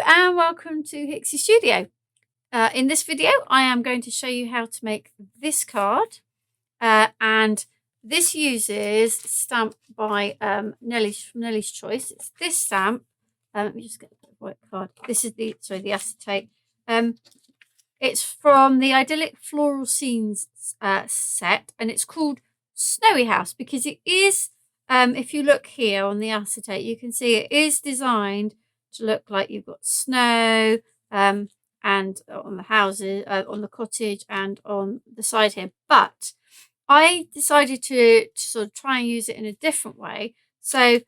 and welcome to Hixxy Studio. In this video I am going to show you how to make this card, and this uses stamp by Nelly's Choice. It's this stamp. Let me just get the white card. This is the acetate. It's from the Idyllic Floral Scenes set, and it's called Snowy House because it is, if you look here on the acetate, you can see it is designed to look like you've got snow, and on the houses, on the cottage, and on the side here. But I decided to sort of try and use it in a different way. So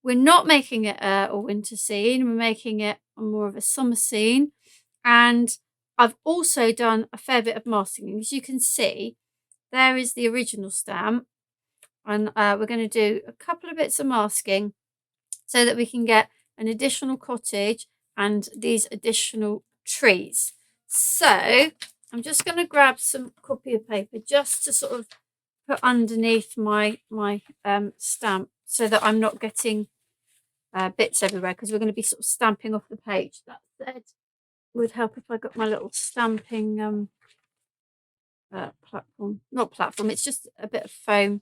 we're not making it a winter scene, we're making it more of a summer scene. And I've also done a fair bit of masking. As you can see, there is the original stamp. And we're going to do a couple of bits of masking so that we can get an additional cottage and these additional trees. So I'm just going to grab some copy of paper just to sort of put underneath my stamp so that I'm not getting bits everywhere, because we're going to be sort of stamping off the page. That said, it would help if I got my little stamping platform. Not platform, it's just a bit of foam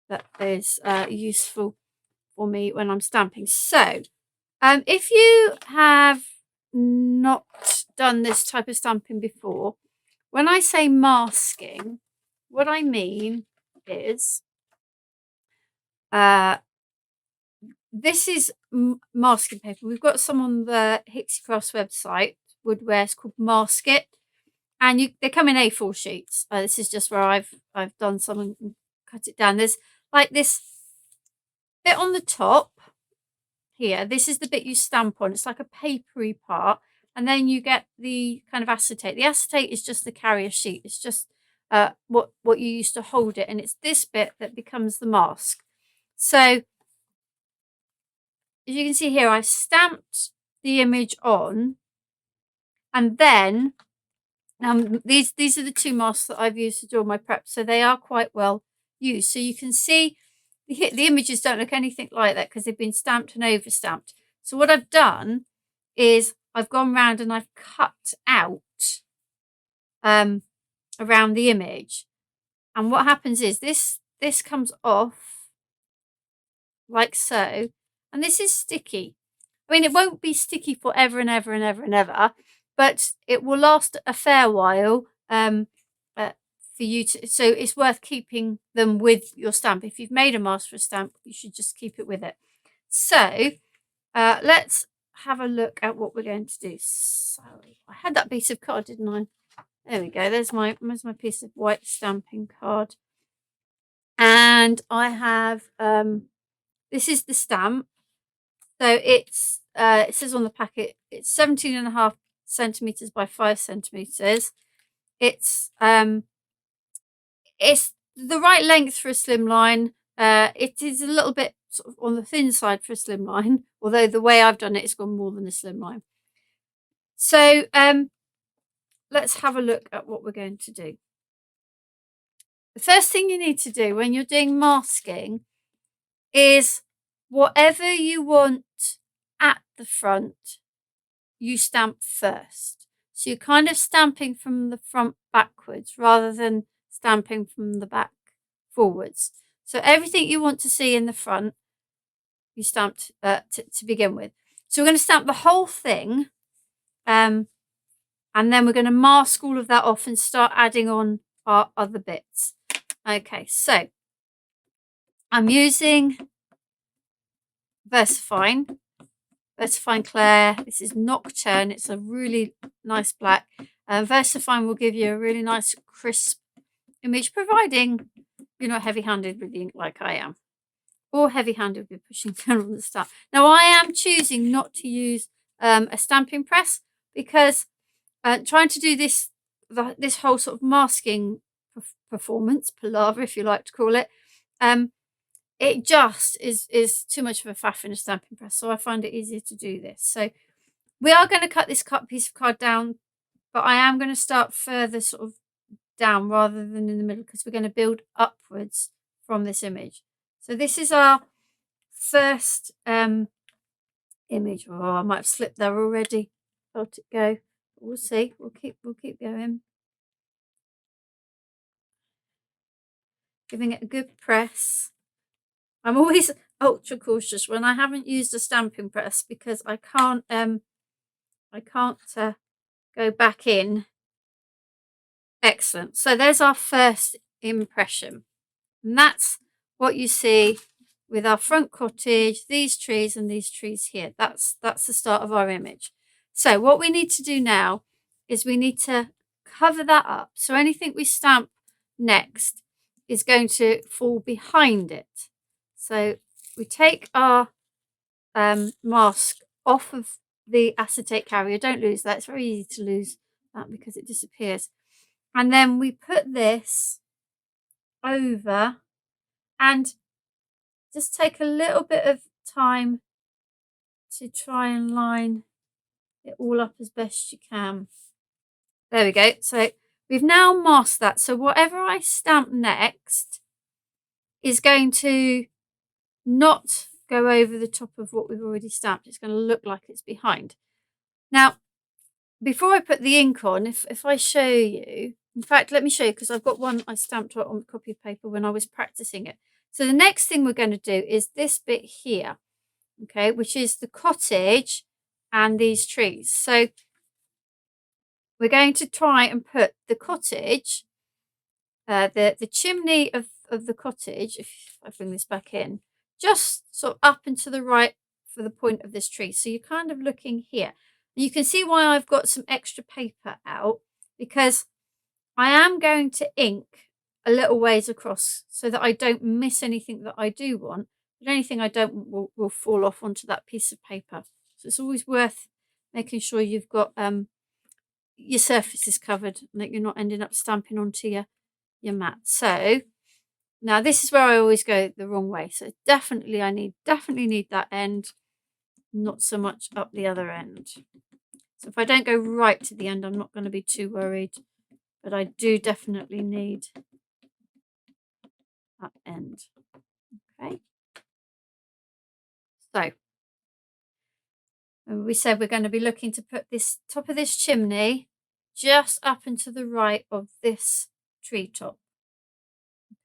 that is useful for me when I'm stamping. So if you have not done this type of stamping before, when I say masking, what I mean is this is masking paper. We've got some on the Hixxycrafts website, woodware. It's called Mask It, and they come in A4 sheets. This is just where I've done some and cut it down. There's like this bit on the top here. This is the bit you stamp on. It's like a papery part, and then you get the kind of acetate. The acetate is just the carrier sheet. It's just what you use to hold it, and it's this bit that becomes the mask. So as you can see here, I've stamped the image on, and then these are the two masks that I've used to do all my prep, so they are quite well used. So you can see the images don't look anything like that because they've been stamped and over stamped. So what I've done is I've gone round and I've cut out around the image, and what happens is this comes off like so, and this is sticky. I mean, it won't be sticky forever and ever and ever and ever, but it will last a fair while for you to, so it's worth keeping them with your stamp. If you've made a mask for a stamp, you should just keep it with it. So let's have a look at what we're going to do. So I had that piece of card, didn't I? There we go. There's my piece of white stamping card, and I have this is the stamp. So it's it says on the packet it's 17.5 centimeters by 5 centimeters. It's the right length for a slimline. It is a little bit sort of on the thin side for a slimline, although the way I've done it, it's gone more than a slimline. So let's have a look at what we're going to do. The first thing you need to do when you're doing masking is whatever you want at the front, you stamp first. So you're kind of stamping from the front backwards rather than stamping from the back forwards. So everything you want to see in the front, you stamped to begin with. So we're going to stamp the whole thing, and then we're going to mask all of that off and start adding on our other bits. Okay, so I'm using versafine Claire. This is Nocturne. It's a really nice black. Versafine will give you a really nice crisp image, providing you're not heavy-handed with the ink like I am, or heavy-handed with pushing down on the stamp. Now I am choosing not to use a stamping press because trying to do this whole sort of masking performance, palaver if you like to call it, it just is too much of a faff in a stamping press, so I find it easier to do this. So we are going to cut this piece of card down, but I am going to start further sort of down rather than in the middle, because we're going to build upwards from this image. So this is our first image. Oh, I might have slipped there already. Felt it go. We'll see. We'll keep going. Giving it a good press. I'm always ultra cautious when I haven't used a stamping press because I can't go back in. Excellent. So there's our first impression. And that's what you see with our front cottage, these trees and these trees here. That's the start of our image. So what we need to do now is we need to cover that up. So anything we stamp next is going to fall behind it. So we take our mask off of the acetate carrier. Don't lose that. It's very easy to lose that because it disappears. And then we put this over and just take a little bit of time to try and line it all up as best you can. There we go. So we've now masked that. So whatever I stamp next is going to not go over the top of what we've already stamped. It's going to look like it's behind. Now, before I put the ink on, if I show you, in fact, let me show you because I've got one I stamped on a copy of paper when I was practicing it. So the next thing we're going to do is this bit here, okay, which is the cottage and these trees. So we're going to try and put the cottage, the chimney of the cottage, if I bring this back in, just sort of up and to the right for the point of this tree. So you're kind of looking here. You can see why I've got some extra paper out, because I am going to ink a little ways across so that I don't miss anything that I do want, but anything I don't want will fall off onto that piece of paper. So it's always worth making sure you've got your surfaces covered and that you're not ending up stamping onto your mat. So now this is where I always go the wrong way. So definitely need that end, not so much up the other end. So if I don't go right to the end, I'm not going to be too worried, but I do definitely need that end. Okay. So we said we're going to be looking to put this top of this chimney just up and to the right of this treetop.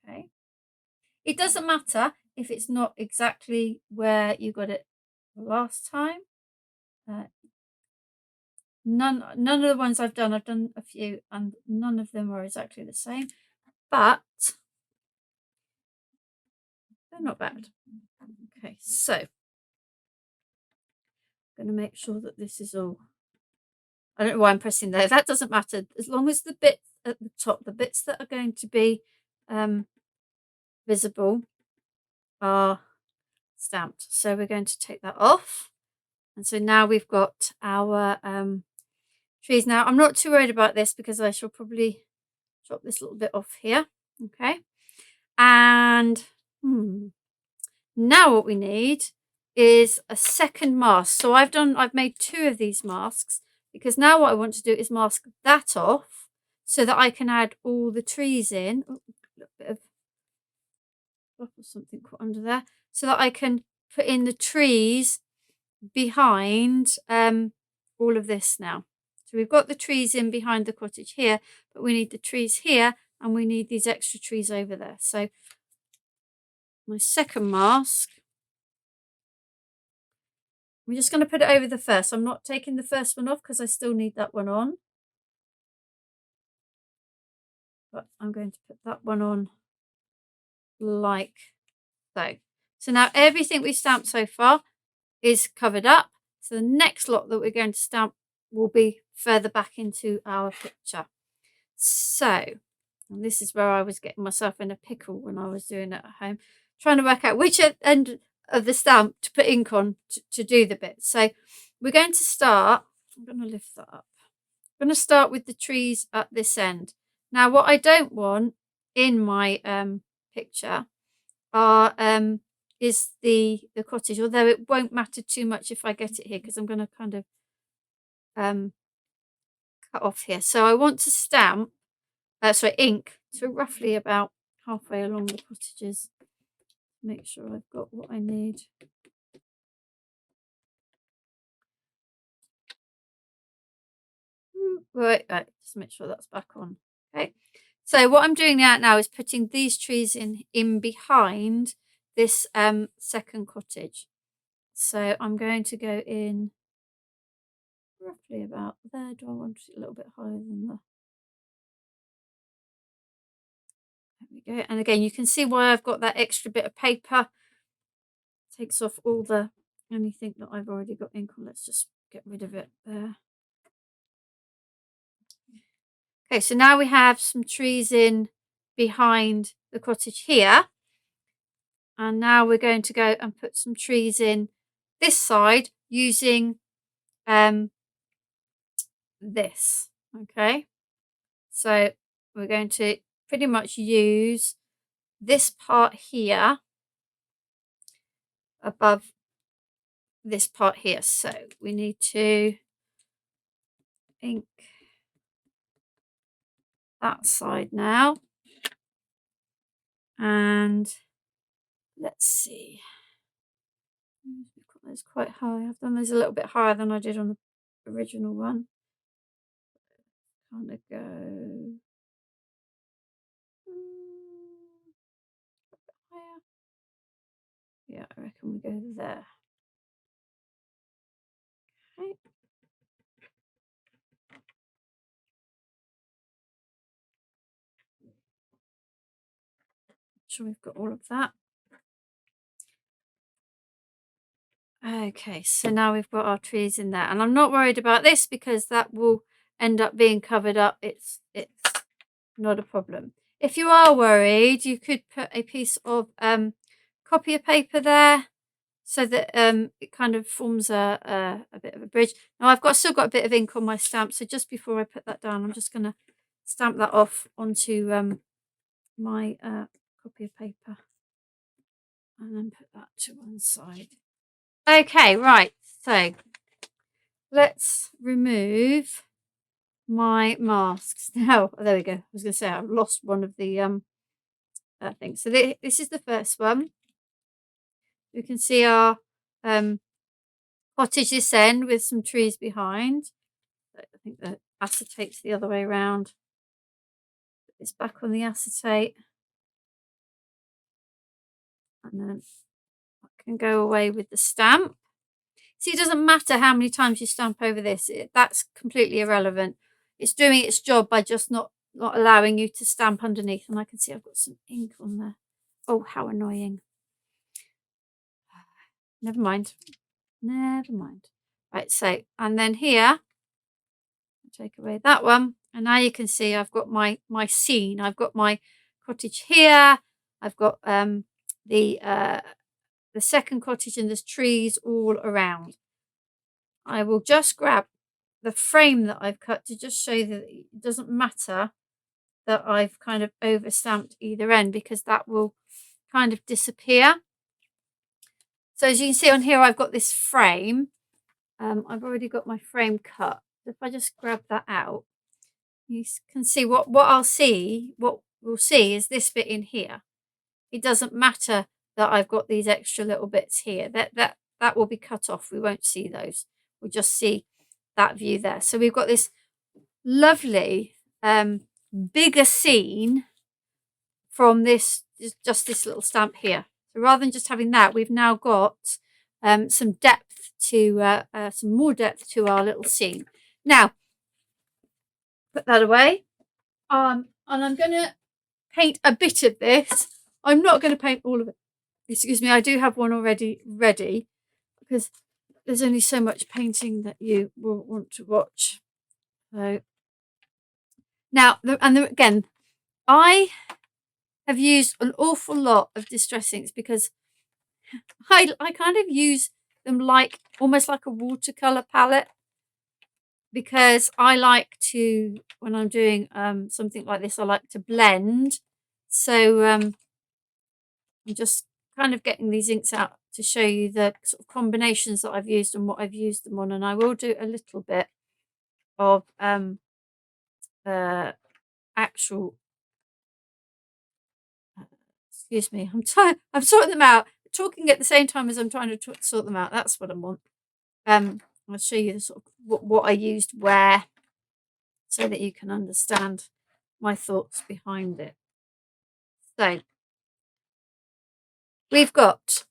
Okay. It doesn't matter if it's not exactly where you got it last time. None of the ones I've done a few and none of them are exactly the same, but they're not bad. Okay, so I'm going to make sure that this is all, I don't know why I'm pressing there, that doesn't matter, as long as the bits at the top, the bits that are going to be visible are stamped. So we're going to take that off, and so now we've got our trees. Now I'm not too worried about this because I shall probably drop this little bit off here. Okay, and now what we need is a second mask. So I've made 2 of these masks because now what I want to do is mask that off so that I can add all the trees in. Oh, a little bit of drop or something put under there, so that I can put in the trees behind all of this now. So we've got the trees in behind the cottage here, but we need the trees here and we need these extra trees over there. So my second mask, I'm just going to put it over the first. I'm not taking the first one off because I still need that one on. But I'm going to put that one on like so. So now everything we've stamped so far is covered up. So the next lot that we're going to stamp will be further back into our picture. So, and this is where I was getting myself in a pickle when I was doing it at home, trying to work out which end of the stamp to put ink on to do the bit. So we're going to start, I'm going to lift that up. I'm going to start with the trees at this end. Now what I don't want in my picture are is the cottage, although it won't matter too much if I get it here because I'm going to kind of cut off here. So I want to stamp, ink to roughly about halfway along the cottages. Make sure I've got what I need. Right, just make sure that's back on. Okay. So what I'm doing now is putting these trees in behind this second cottage. So I'm going to go in roughly about there. Do I want it a little bit higher than that? There we go. And again, you can see why I've got that extra bit of paper. Takes off all the anything that I've already got ink on. Let's just get rid of it there. Okay, so now we have some trees in behind the cottage here. And now we're going to go and put some trees in this side using this. Okay, so we're going to pretty much use this part here above this part here. So we need to ink that side now. And let's see. We've got those quite high. I've done those a little bit higher than I did on the original one. Kind of go higher. Yeah, I reckon we go there. Okay. Make sure we've got all of that. Okay, so now we've got our trees in there, and I'm not worried about this because that will end up being covered up. It's not a problem. If you are worried, you could put a piece of copier paper there so that it kind of forms a bit of a bridge. Now I've still got a bit of ink on my stamp, so just before I put that down, I'm just going to stamp that off onto my copier paper and then put that to one side. Okay, right, so let's remove my masks. Now, there we go. I was going to say I've lost one of the things. So this is the first one. You can see our cottage this end with some trees behind. I think the acetate's the other way around. Put this back on the acetate. And then I can go away with the stamp. See, it doesn't matter how many times you stamp over this. That's completely irrelevant. It's doing its job by just not allowing you to stamp underneath. And I can see I've got some ink on there. Oh, how annoying. Never mind. Never mind. Right, so, and then here, take away that one. And now you can see I've got my scene. I've got my cottage here. I've got the second cottage, and there's trees all around. I will just grab the frame that I've cut to just show you that it doesn't matter that I've kind of over stamped either end, because that will kind of disappear. So as you can see on here, I've got this frame. I've already got my frame cut. If I just grab that out, you can see what we'll see is this bit in here. It doesn't matter that I've got these extra little bits here. That will be cut off. We won't see those. We'll just see that view there. So we've got this lovely bigger scene from this, just this little stamp here. So rather than just having that, we've now got some depth to some more depth to our little scene. Now, put that away. And I'm going to paint a bit of this. I'm not going to paint all of it. Excuse me, I do have one already ready because there's only so much painting that you will want to watch. So now, again, I have used an awful lot of distress inks because I kind of use them like almost like a watercolor palette, because I like to, when I'm doing something like this, I like to blend. So I'm just kind of getting these inks out to show you the sort of combinations that I've used and what I've used them on. And I will do a little bit of actual, excuse me, I'm sorting them out, talking at the same time as I'm trying to sort them out. That's what I want. I'll show you the sort of what I used where. so that you can understand my thoughts behind it. So we've got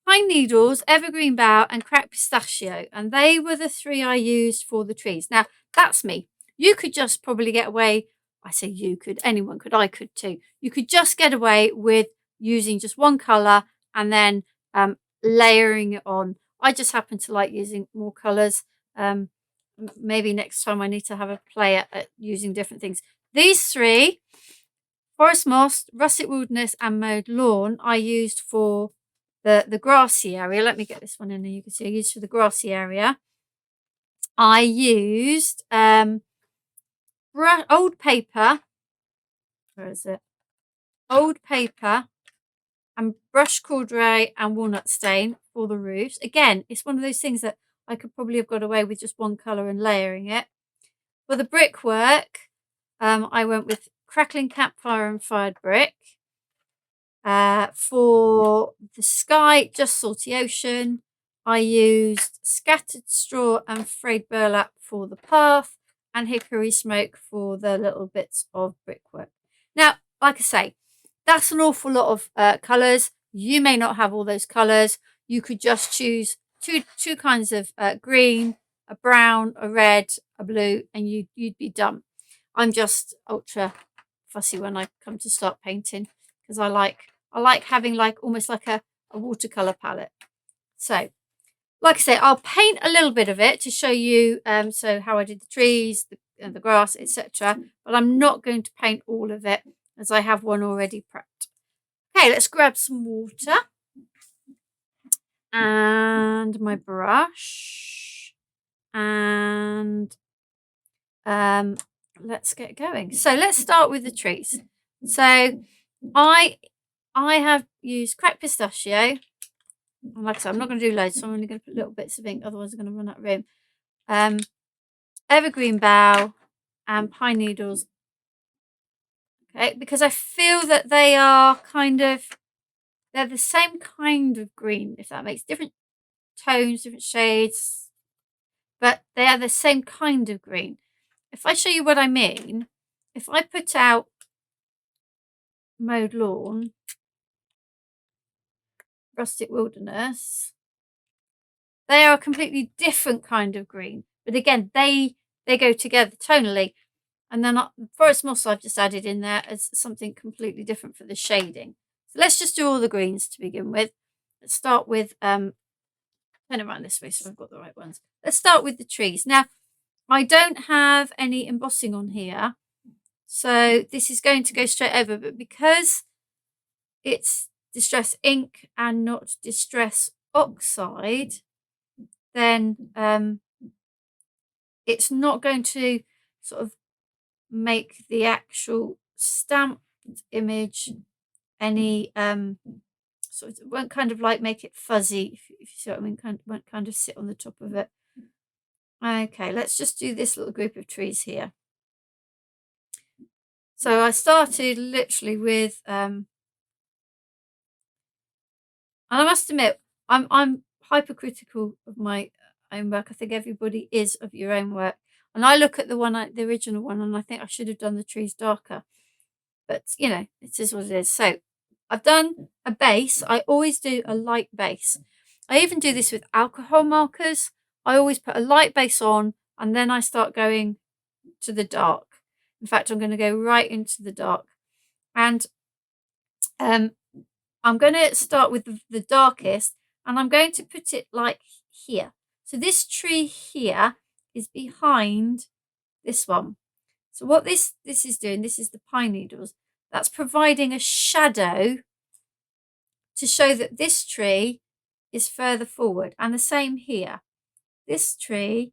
pine needles, evergreen bough, and cracked pistachio, and they were the 3 I used for the trees. Now that's me. You could just probably get away, I say you could, anyone could, I could too. You could just get away with using just one colour and then layering it on. I just happen to like using more colours. Maybe next time I need to have a play at using different things. These 3, forest moss, russet wilderness, and mowed lawn, I used for the grassy area. Let me get this one in there. You can see I used for the grassy area. I used old paper. Where is it? Old paper and brush corduroy and walnut stain for the roofs. Again, it's one of those things that I could probably have got away with just one colour and layering it. For the brickwork, I went with crackling campfire and fired brick. For the sky, just salty ocean. I used scattered straw and frayed burlap for the path and hickory smoke for the little bits of brickwork. Now, like I say, that's an awful lot of colours. You may not have all those colours. You could just choose two kinds of green, a brown, a red, a blue, and you'd be done. I'm just ultra fussy when I come to start painting because I like having almost like a watercolor palette. So like I say, I'll paint a little bit of it to show you so how I did the trees, the grass, etc. But I'm not going to paint all of it as I have one already prepped. Okay, let's grab some water and my brush and let's get going. So let's start with the trees. So I have used cracked pistachio. And like I said, I'm not going to do loads, so I'm only going to put little bits of ink, otherwise I'm going to run out of room. Evergreen bough and pine needles. Okay, because I feel that they are they're the same kind of green, if that makes different tones, different shades, but they are the same kind of green. If I show you what I mean, if I put out mowed lawn, rustic wilderness, they are a completely different kind of green. But again, they go together tonally. And then forest moss I've just added in there as something completely different for the shading. So let's just do all the greens to begin with. Let's start with, turn it around this way so I've got the right ones. Let's start with the trees. Now, I don't have any embossing on here, so this is going to go straight over, but because it's distress ink and not distress oxide, then it's not going to sort of make the actual stamped image any sort of, it won't kind of like make it fuzzy, if you see what I mean, won't kind of sit on the top of it. Okay, let's just do this little group of trees here. So I started literally with and I must admit I'm hypercritical of my own work. I think everybody is of your own work. And I look at the original one, and I think I should have done the trees darker. But, you know, it is what it is. So I've done a base. I always do a light base. I even do this with alcohol markers. I always put a light base on, and then I start going to the dark. In fact, I'm going to go right into the dark. And I'm going to start with the darkest, and I'm going to put it like here. So this tree here is behind this one. So what this is doing, this is the pine needles. That's providing a shadow to show that this tree is further forward. And the same here. This tree,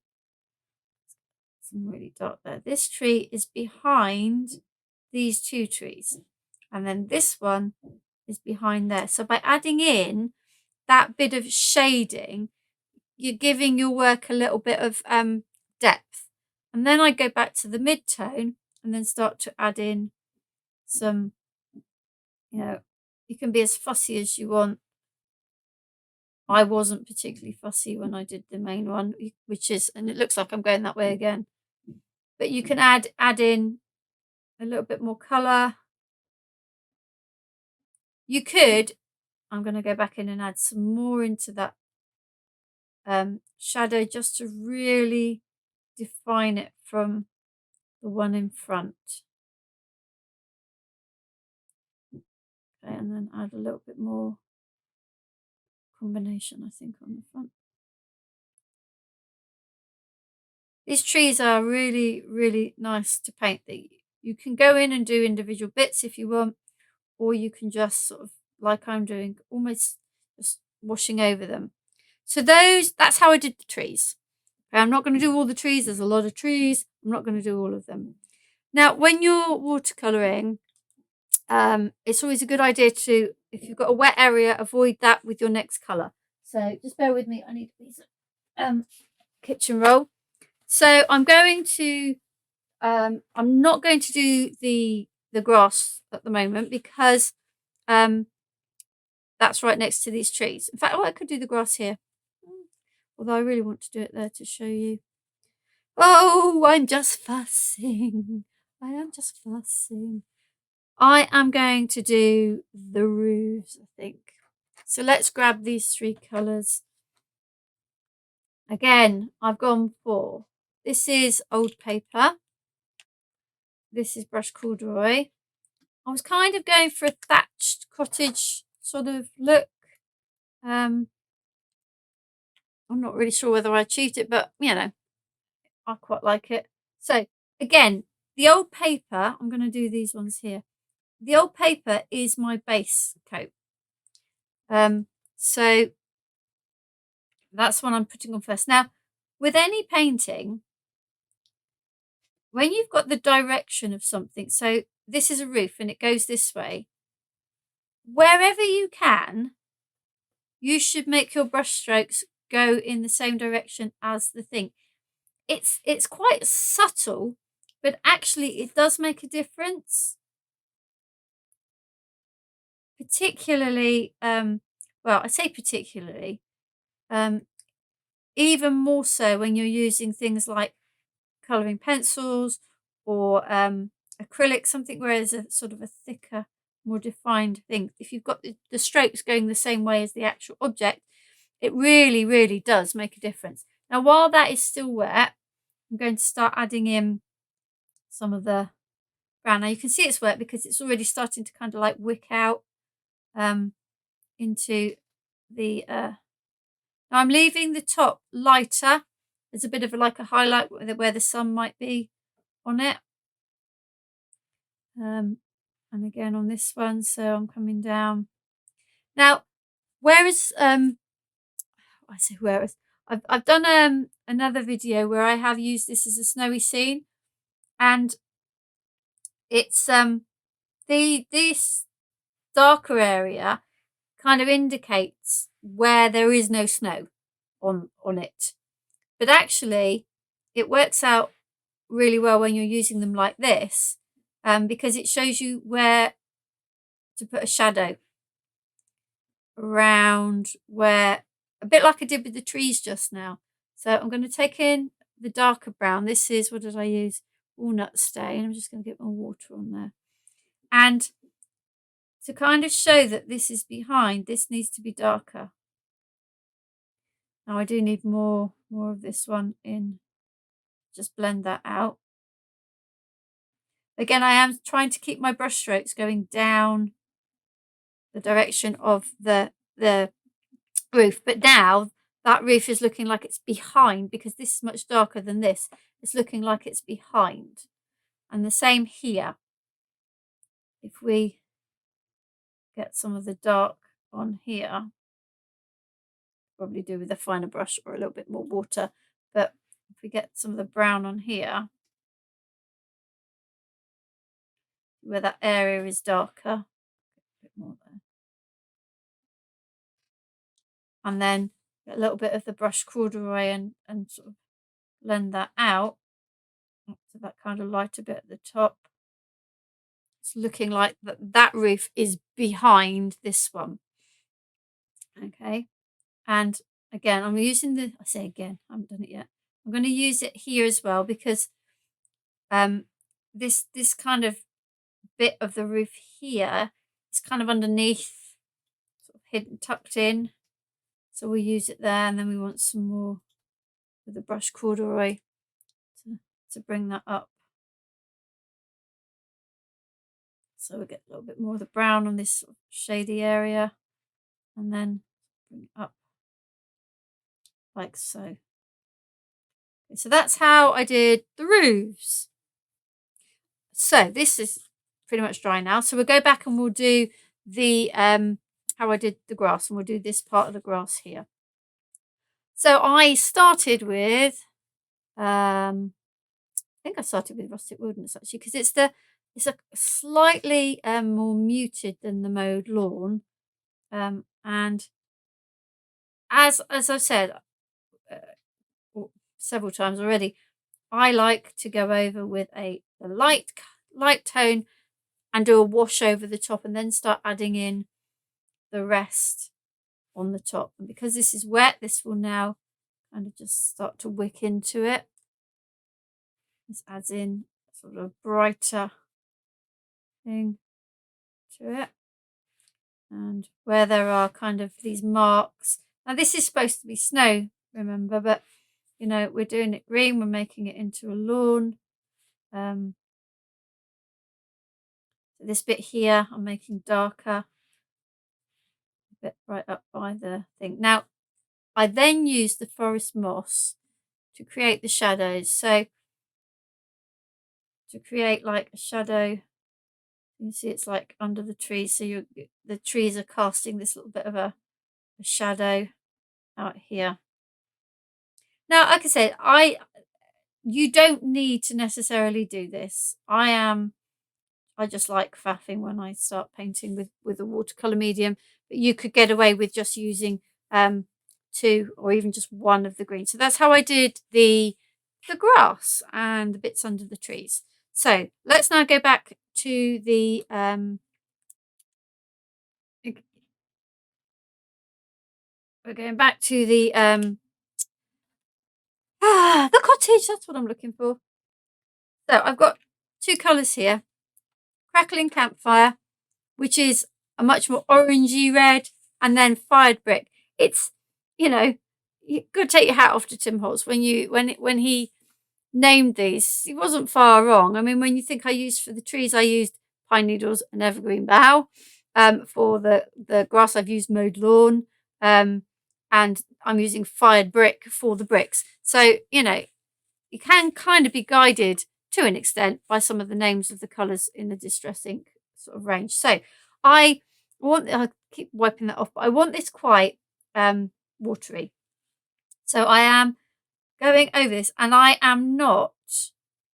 it's really dark there. This tree is behind these two trees. And then this one is behind there. So by adding in that bit of shading, you're giving your work a little bit of depth. And then I go back to the mid-tone and then start to add in some, you know, you can be as fussy as you want. I wasn't particularly fussy when I did the main one, which is, and it looks like I'm going that way again. but you can add in a little bit more colour. You could, I'm going to go back in and add some more into that shadow just to really define it from the one in front. Okay, and then add a little bit more combination, I think, on the front. These trees are really, really nice to paint. You can go in and do individual bits if you want, or you can just sort of, like I'm doing, almost just washing over them. So that's how I did the trees. Okay, I'm not going to do all the trees. There's a lot of trees. I'm not going to do all of them. Now, when you're watercolouring, it's always a good idea to, if you've got a wet area, avoid that with your next colour. So just bear with me. I need a piece of kitchen roll. So I'm going to, I'm not going to do the grass at the moment because that's right next to these trees. In fact, I could do the grass here, although I really want to do it there to show you. Oh, I'm just fussing. I am just fussing. I am going to do the roofs, I think. So let's grab these three colours. Again, I've gone for, this is old paper. This is brush corduroy. I was kind of going for a thatched cottage sort of look. I'm not really sure whether I achieved it, but you know, I quite like it. So again, the old paper, I'm going to do these ones here. The old paper is my base coat. So that's what I'm putting on first. Now, with any painting, when you've got the direction of something, so this is a roof and it goes this way, wherever you can, you should make your brush strokes go in the same direction as the thing. It's quite subtle, but actually it does make a difference. Particularly, well, I say particularly, even more so when you're using things like colouring pencils or acrylic, something where there's a sort of a thicker, more defined thing. If you've got the strokes going the same way as the actual object, it really, really does make a difference. Now, while that is still wet, I'm going to start adding in some of the brown. Now, you can see it's wet because it's already starting to kind of like wick out into the... Now, I'm leaving the top lighter. There's a bit of like a highlight where the sun might be on it. And again on this one, so I'm coming down. Now, whereas I say whereas I've done another video where I have used this as a snowy scene, and it's this darker area kind of indicates where there is no snow on it, but actually it works out really well when you're using them like this, because it shows you where to put a shadow around, where, a bit like I did with the trees just now. So I'm going to take in the darker brown. This is, what did I use? Walnut stain. I'm just going to get my water on there. And to kind of show that this is behind, this needs to be darker. Now I do need more of this one in. Just blend that out. Again, I am trying to keep my brush strokes going down the direction of the roof, but now that roof is looking like it's behind because this is much darker than this. It's looking like it's behind. And the same here. If we get some of the dark on here, probably do with a finer brush or a little bit more water, but if we get some of the brown on here, where that area is darker, a bit more there. And then a little bit of the brush corduroy and sort of blend that out up to that kind of lighter bit at the top. It's looking like that roof is behind this one. Okay, and again, I'm using I say again, I haven't done it yet. I'm going to use it here as well because this kind of bit of the roof here is kind of underneath, sort of hidden, tucked in. So we'll use it there, and then we want some more with the brush corduroy to bring that up. So we get a little bit more of the brown on this sort of shady area, and then bring it up like so. Okay, so that's how I did the roofs. So this is pretty much dry now. So we'll go back and we'll do the how I did the grass, and we'll do this part of the grass here. So I started with I think I started with rustic wilderness actually, because it's a slightly more muted than the mowed lawn, and as I've said several times already, I like to go over with a light tone and do a wash over the top, and then start adding in the rest on the top. And because this is wet, this will now kind of just start to wick into it. This adds in sort of brighter thing to it. And where there are kind of these marks, now this is supposed to be snow, remember, but you know, we're doing it green, we're making it into a lawn. This bit here I'm making darker, a bit right up by the thing. Now I then use the forest moss to create the shadows. So to create like a shadow, you can see it's like under the trees, so the trees are casting this little bit of a shadow out here. Now, like I said, you don't need to necessarily do this. I just like faffing when I start painting with a watercolor medium, but you could get away with just using 2 or even just 1 of the green. So that's how I did the grass and the bits under the trees. So let's now go back to the we're going back to the cottage. That's what I'm looking for. So I've got 2 colours here. Crackling Campfire, which is a much more orangey red, and then Fired Brick. It's, you know, you've got to take your hat off to Tim Holtz when he named these. He wasn't far wrong. I mean, when you think for the trees, I used pine needles and evergreen bough. For the grass, I've used mowed lawn, and I'm using Fired Brick for the bricks. So, you know, you can kind of be guided to an extent by some of the names of the colours in the Distress Ink sort of range. So I keep wiping that off, but I want this quite watery. So I am going over this, and I am not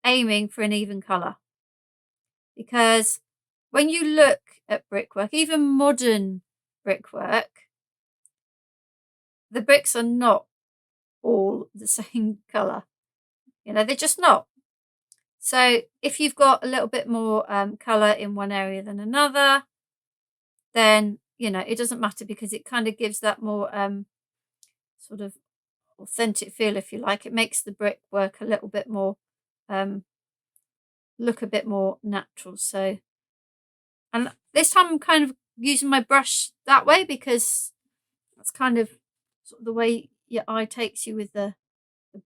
aiming for an even colour, because when you look at brickwork, even modern brickwork, the bricks are not all the same colour. You know, they're just not. So if you've got a little bit more colour in one area than another, then, you know, it doesn't matter, because it kind of gives that more sort of authentic feel, if you like. It makes the brickwork a little bit more, look a bit more natural. So, and this time I'm kind of using my brush that way, because that's kind of sort of the way your eye takes you with the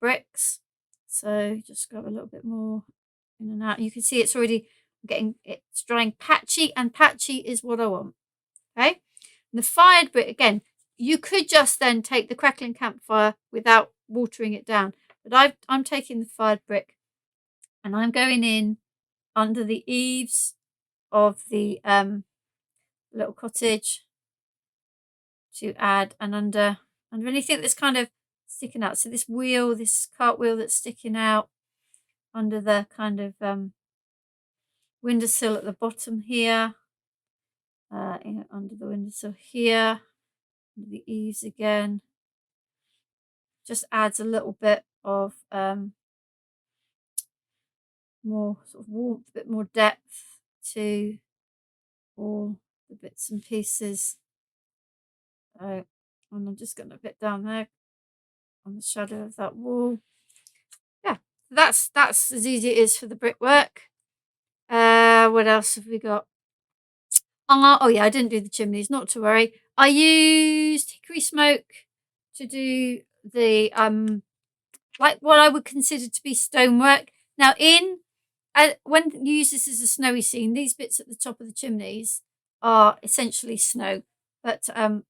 bricks. So just grab a little bit more in and out. You can see it's already it's drying patchy, and patchy is what I want. Okay, and the Fired Brick, again, you could just then take the Crackling Campfire without watering it down, but I'm taking the Fired Brick, and I'm going in under the eaves of the little cottage to add, and under anything that's kind of sticking out. So this wheel, this cartwheel that's sticking out under the kind of windowsill at the bottom here, under the windowsill here, under the eaves again, just adds a little bit of more sort of warmth, a bit more depth to all the bits and pieces. So, and I'm just going a bit down there on the shadow of that wall. Yeah, that's as easy as it is for the brickwork. What else have we got? Oh yeah, I didn't do the chimneys, not to worry. I used hickory smoke to do the like what I would consider to be stonework. Now when you use this as a snowy scene, these bits at the top of the chimneys are essentially snow, but I'm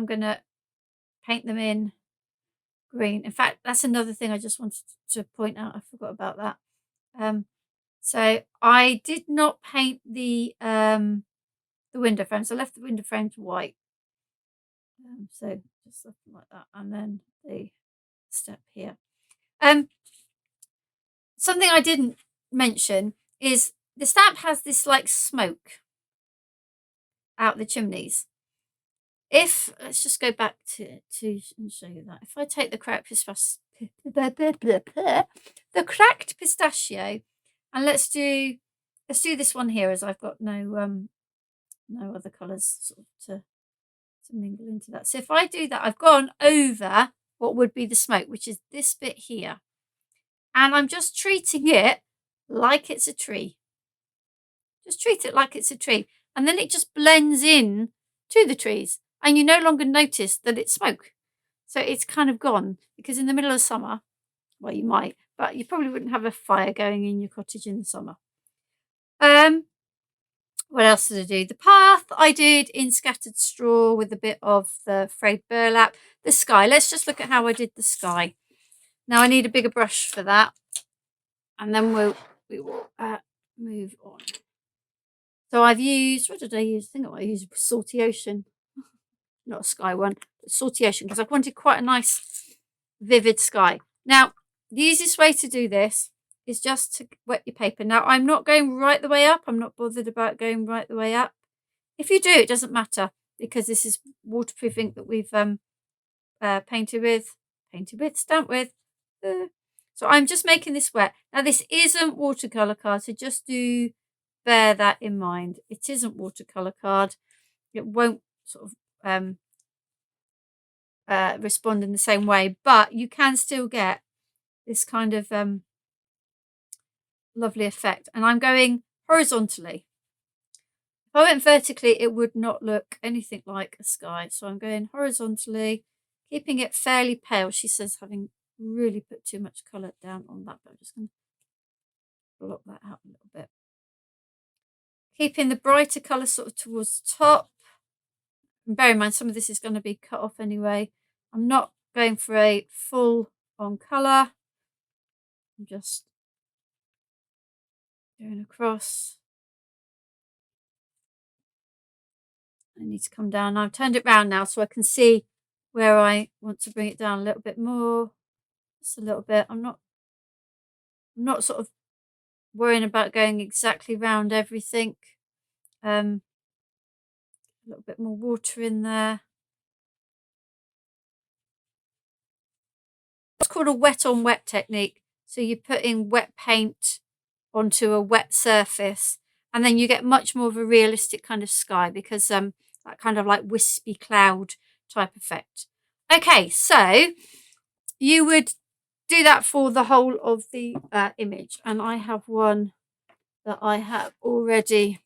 gonna paint them in green. In fact, that's another thing I just wanted to point out. I forgot about that. So I did not paint the window frames. I left the window frames white. So just something like that, and then the step here. Something I didn't mention is the stamp has this like smoke out the chimneys. Let's just go back to and show you that. If I take the cracked pistachio, and let's do this one here, as I've got no other colours sort of to mingle into that. So if I do that, I've gone over what would be the smoke, which is this bit here, and I'm just treating it like it's a tree. Just treat it like it's a tree, and then it just blends in to the trees, and you no longer notice that it's smoke. So it's kind of gone, because in the middle of summer, well, you might, but you probably wouldn't have a fire going in your cottage in the summer. What else did I do? The path I did in scattered straw with a bit of the frayed burlap. The sky, let's just look at how I did the sky. Now I need a bigger brush for that, and then we will move on. So I've used, what did I use? I think I used Salty Ocean, not a sky one, but Salty Ocean, because I wanted quite a nice vivid sky. Now, the easiest way to do this is just to wet your paper. Now, I'm not going right the way up. I'm not bothered about going right the way up. If you do, it doesn't matter, because this is waterproof ink that we've painted with, stamped with. So I'm just making this wet. Now, this isn't watercolour card, so just do bear that in mind. It isn't watercolour card. It won't sort of respond in the same way, but you can still get this kind of lovely effect. And I'm going horizontally. If I went vertically, it would not look anything like a sky. So I'm going horizontally, keeping it fairly pale. She says, having really put too much colour down on that, but I'm just going to block that out a little bit. Keeping the brighter colour sort of towards the top. And bear in mind, some of this is going to be cut off anyway. I'm not going for a full on colour. I'm just going across. I need to come down. I've turned it round now so I can see where I want to bring it down a little bit more. Just a little bit. I'm not sort of worrying about going exactly round everything. A little bit more water in there. It's called a wet on wet technique. So you put in wet paint onto a wet surface, and then you get much more of a realistic kind of sky, because that kind of like wispy cloud type effect. Okay, so you would do that for the whole of the image, and I have one that I have already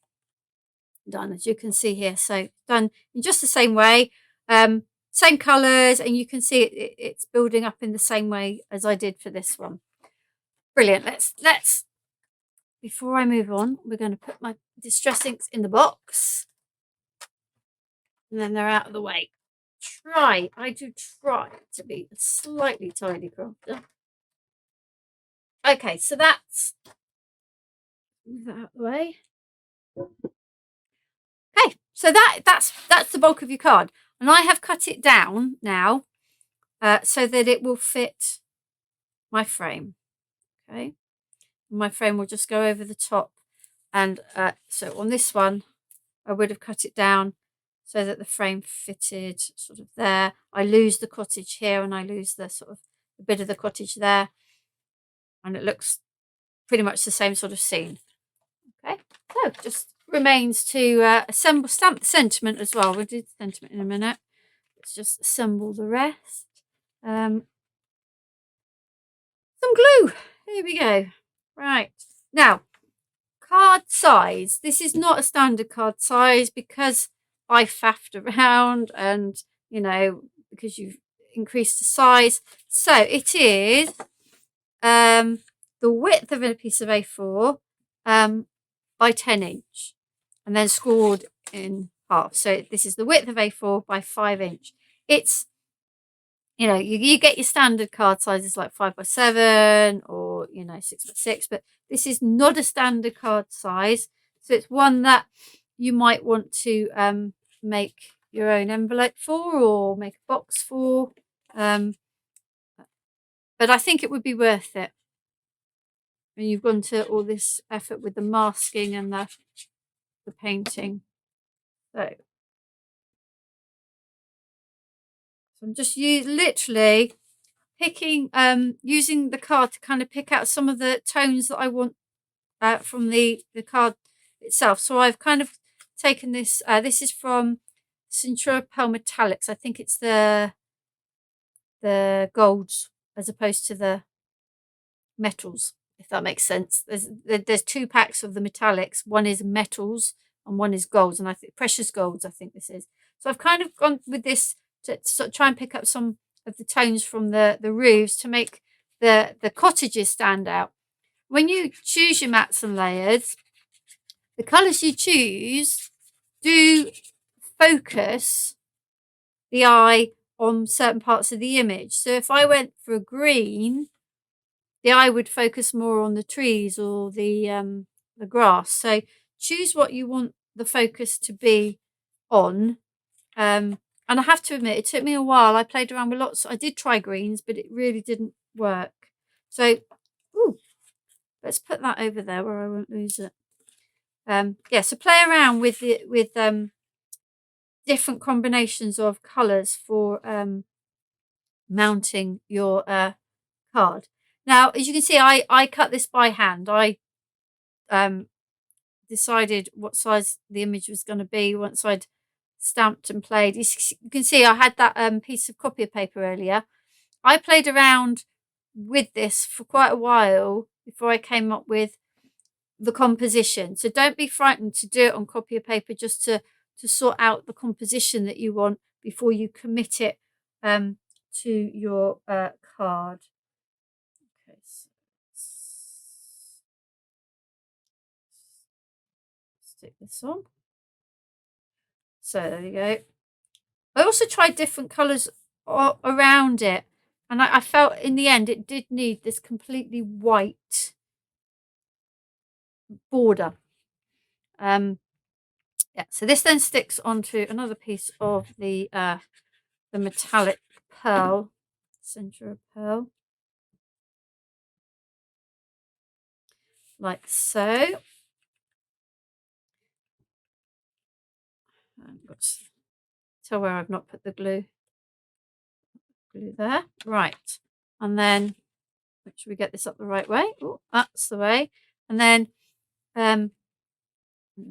done, as you can see here. So done in just the same way, same colours, and you can see it's building up in the same way as I did for this one. Brilliant. Let's before I move on, we're going to put my distress inks in the box, and then they're out of the way. I do try to be a slightly tidy crafter. Okay, so that's, move that out of the way. Okay, so that's the bulk of your card, and I have cut it down now so that it will fit my frame. Okay, my frame will just go over the top, and so on this one I would have cut it down so that the frame fitted sort of there. I lose the cottage here, and I lose the sort of a bit of the cottage there, and it looks pretty much the same sort of scene. Okay, so just remains to stamp the sentiment as well. We'll do the sentiment in a minute. Let's just assemble the rest. Some glue. here we go. Right, now card size. This is not a standard card size because I faffed around and, you know, because you've increased the size. So it is the width of a piece of A4 by 10 inch and then scored in half. So this is the width of A4 by 5 inch. It's, you know, you get your standard card sizes like 5x7 or, you know, 6x6, but this is not a standard card size. So it's one that you might want to make your own envelope for or make a box for. But I think it would be worth it. And you've gone to all this effort with the masking and the painting. So I'm just literally picking, using the card to kind of pick out some of the tones that I want from the card itself. So I've kind of taken this, this is from Centura Pearl Metallics. I think it's the golds as opposed to the metals, if that makes sense. There's 2 packs of the metallics. One is metals and one is golds, and I think precious golds, I think this is. So I've kind of gone with this to sort of try and pick up some of the tones from the roofs to make the cottages stand out. When you choose your mats and layers, the colours you choose do focus the eye on certain parts of the image. So if I went for a green, the eye would focus more on the trees or the grass. So choose what you want the focus to be on. And I have to admit, it took me a while. I played around with lots. I did try greens, but it really didn't work. So, let's put that over there where I won't lose it. Yeah, so play around with different combinations of colours for mounting your card. Now, as you can see, I cut this by hand. I decided what size the image was going to be once I'd stamped and played. You can see I had that piece of copy paper earlier. I played around with this for quite a while before I came up with the composition. So don't be frightened to do it on copy paper just to sort out the composition that you want before you commit it to your card. Okay, so stick this on. So there you go. I also tried different colours around it, and I felt in the end it did need this completely white border. Yeah, so this then sticks onto another piece of the metallic pearl, center of pearl, like so. And got to tell where I've not put the glue. Glue there, right, and then make sure we get this up the right way. Oh, that's the way, and then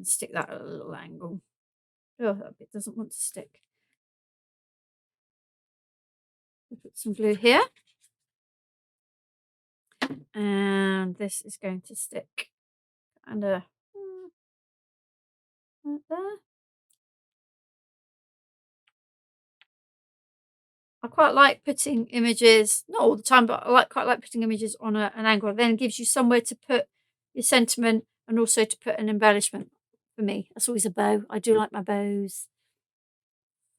stick that at a little angle. Oh, that bit doesn't want to stick. We'll put some glue here. And this is going to stick kind of right there. I quite like putting images, not all the time, but I quite like putting images on an angle. Then it gives you somewhere to put your sentiment and also to put an embellishment. For me, that's always a bow. I do like my bows.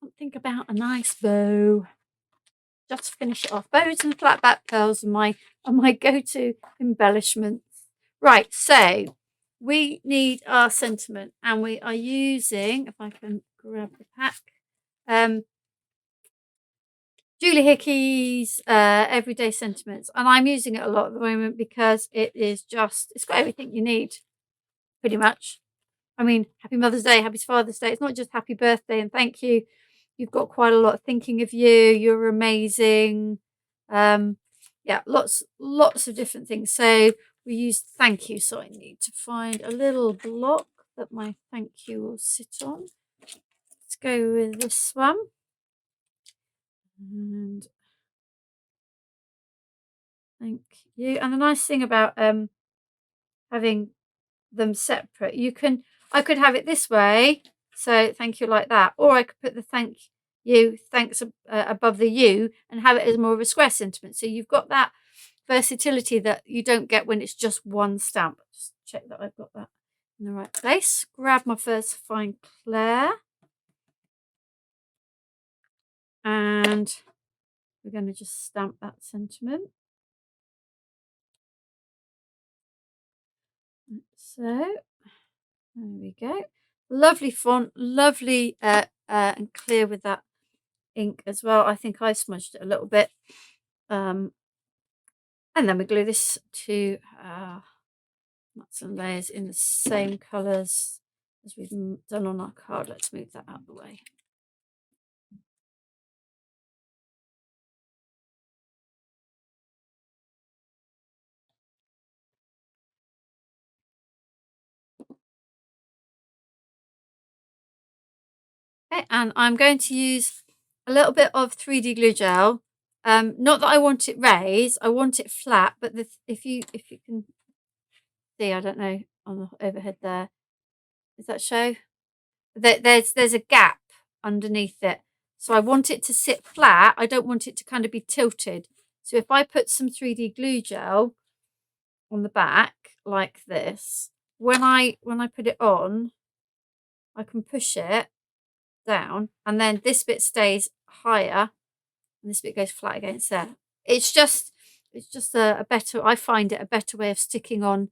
Something about a nice bow. Just to finish it off. Bows and flat back pearls are my go-to embellishments. Right, so we need our sentiment, and we are using, if I can grab the pack, Julie Hickey's Everyday Sentiments, and I'm using it a lot at the moment because it's got everything you need, pretty much. I mean, happy Mother's Day, happy Father's Day. It's not just happy birthday and thank you. You've got quite a lot thinking of you. You're amazing. Yeah, lots of different things. So we use thank you. So I need to find a little block that my thank you will sit on. Let's go with this one. And Thank you. And the nice thing about having them separate, I could have it this way, so thank you like that, or I could put the thanks above the U and have it as more of a square sentiment. So you've got that versatility that you don't get when it's just one stamp. Just check that I've got that in the right place. Grab my versafine Claire, and we're going to just stamp that sentiment. So there we go. Lovely font, lovely and clear with that ink as well. I think I smudged it a little bit. And then we glue this to lots of layers in the same colours as we've done on our card. Let's move that out of the way. Okay, and I'm going to use a little bit of 3D glue gel. Not that I want it raised, I want it flat, but if you can see, I don't know, on the overhead there, does that show? There's a gap underneath it. So I want it to sit flat. I don't want it to kind of be tilted. So if I put some 3D glue gel on the back like this, when I put it on, I can push it down, and then this bit stays higher and this bit goes flat against there. It's just a better, I find it a better way of sticking on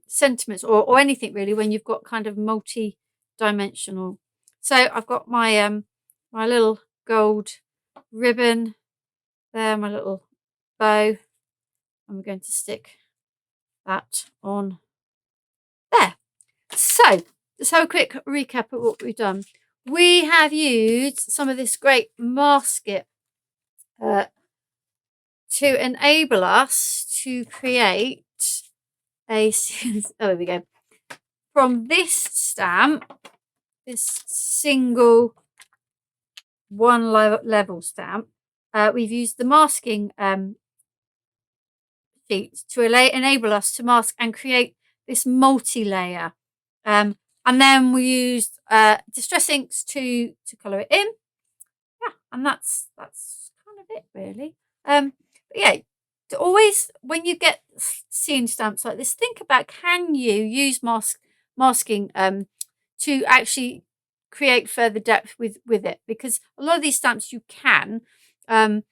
sentiments or anything really when you've got kind of multi-dimensional. So I've got my my little gold ribbon there, my little bow, and we're going to stick that on there. So let's have a quick recap of what we've done. We have used some of this great masking to enable us to create a oh, there we go, from this stamp, this single one level stamp. We've used the masking sheet to enable us to mask and create this multi-layer, and then we used distress inks to colour it in. Yeah, and that's kind of it really. But yeah, always when you get seeing stamps like this, think about, can you use masking to actually create further depth with it, because a lot of these stamps you can, and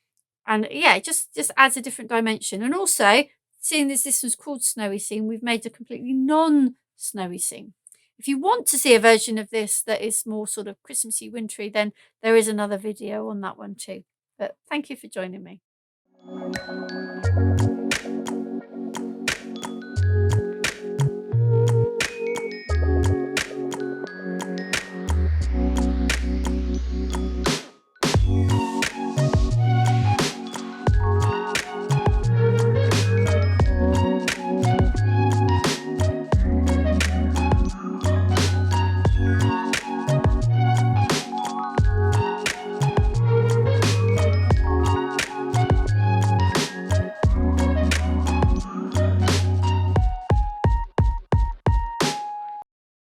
yeah, it just adds a different dimension. And also, seeing this was called Snowy Scene, we've made a completely non-snowy scene. If you want to see a version of this that is more sort of Christmassy, wintry, then there is another video on that one too. But thank you for joining me.